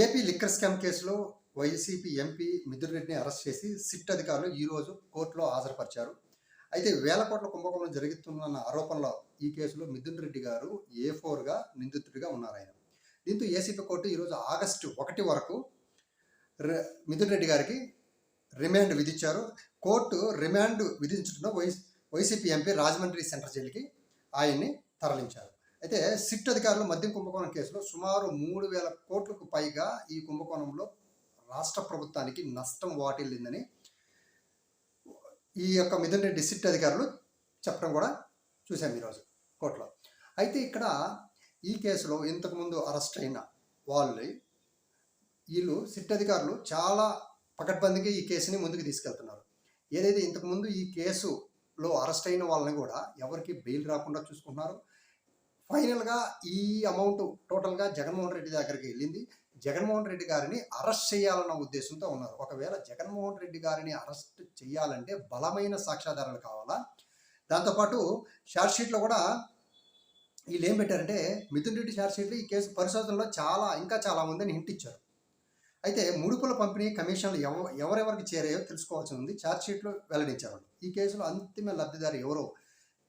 AP liquor scam కేసులో YCP MP Mithun రెడ్డిని arrest చేసి సిట్ అధికారులు ఈరోజు కోర్టులో హాజరుపరిచారు. అయితే వేల కోట్ల కుంభకోణం జరుగుతున్న ఆరోపణలో ఈ కేసులో మిథున్ రెడ్డి గారు A4గా నిందితుడిగా ఉన్నారాయన. దీంతో ఏసీపీ కోర్టు ఈరోజు ఆగస్టు 1 వరకు మిథున్ రెడ్డి గారికి రిమాండ్ విధించారు. కోర్టు రిమాండ్ విధించడంతో వైసీపీ ఎంపీ రాజమండ్రి సెంట్రల్ జైలుకి ఆయన్ని తరలించారు. అయితే సిట్ అధికారులు మద్యం కుంభకోణం కేసులో సుమారు 3,000 కోట్లకు పైగా ఈ కుంభకోణంలో రాష్ట్ర ప్రభుత్వానికి నష్టం వాటిల్లిందని ఈ యొక్క మిథున్ రెడ్డి సిట్ అధికారులు చెప్పడం కూడా చూశాం ఈరోజు కోర్టులో. అయితే ఇక్కడ ఈ కేసులో ఇంతకుముందు అరెస్ట్ అయిన వీళ్ళు సిట్ అధికారులు చాలా పకడ్బందీగా ఈ కేసుని ముందుకు తీసుకెళ్తున్నారు. ఏదైతే ఇంతకుముందు ఈ కేసులో అరెస్ట్ అయిన వాళ్ళని కూడా ఎవరికి బెయిల్ రాకుండా చూసుకుంటున్నారు. ఫైనల్గా ఈ అమౌంట్ టోటల్గా జగన్మోహన్ రెడ్డి దగ్గరికి వెళ్ళింది. జగన్మోహన్ రెడ్డి గారిని అరెస్ట్ చేయాలన్న ఉద్దేశంతో ఉన్నారు. ఒకవేళ జగన్మోహన్ రెడ్డి గారిని అరెస్ట్ చేయాలంటే బలమైన సాక్ష్యాధారాలు కావాలా. దాంతోపాటు ఛార్జ్షీట్లో కూడా వీళ్ళు ఏం పెట్టారంటే మిథున్ రెడ్డి ఛార్జ్షీట్లో ఈ కేసు పరిశోధనలో ఇంకా చాలా ఉందని హింట్ ఇచ్చారు. అయితే ముడుపుల పంపిణీ కమిషన్లు ఎవరెవరికి చేరాయో తెలుసుకోవాల్సి ఉంది. ఛార్జ్షీట్లో వెల్లడించారు. ఈ కేసులో అంతిమ లబ్ధిదారు ఎవరో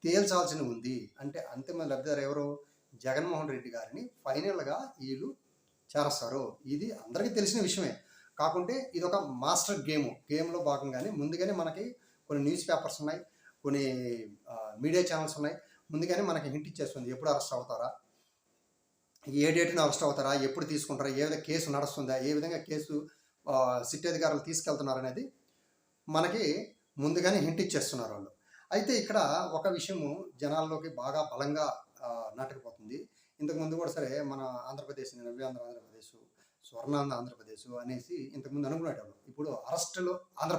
తేల్చాల్సి ఉంది. అంటే అంతిమ లబ్ధిదారు ఎవరు? జగన్మోహన్ రెడ్డి గారిని ఫైనల్గా వీళ్ళు చేరస్తారు. ఇది అందరికీ తెలిసిన విషయమే. కాకుంటే ఇది ఒక మాస్టర్ గేమ్లో భాగంగానే ముందుగానే మనకి కొన్ని న్యూస్ పేపర్స్ ఉన్నాయి, కొన్ని మీడియా ఛానల్స్ ఉన్నాయి. ముందుగానే మనకి హింట్ ఇచ్చేస్తుంది ఎప్పుడు అరెస్ట్ అవుతారా, ఏ డేట్ని అరెస్ట్ అవుతారా, ఎప్పుడు తీసుకుంటారా, ఏ విధంగా కేసు నడుస్తుందా, ఏ విధంగా కేసు సిట్ అధికారులు తీసుకెళ్తున్నారు అనేది మనకి ముందుగానే హింట్ ఇచ్చేస్తున్నారు వాళ్ళు. అయితే ఇక్కడ ఒక విషయము జనాల్లోకి బాగా బలంగా నాటకపోతుంది. ఇంతకుముందు కూడా సరే మన ఆంధ్రప్రదేశ్, నవ్యాంధ్ర ఆంధ్రప్రదేశ్, స్వర్ణాంధ్ర ఆంధ్రప్రదేశ్ అనేసి ఇంతకుముందు అనుకునేటప్పుడు ఇప్పుడు అరెస్టులు ఆంధ్ర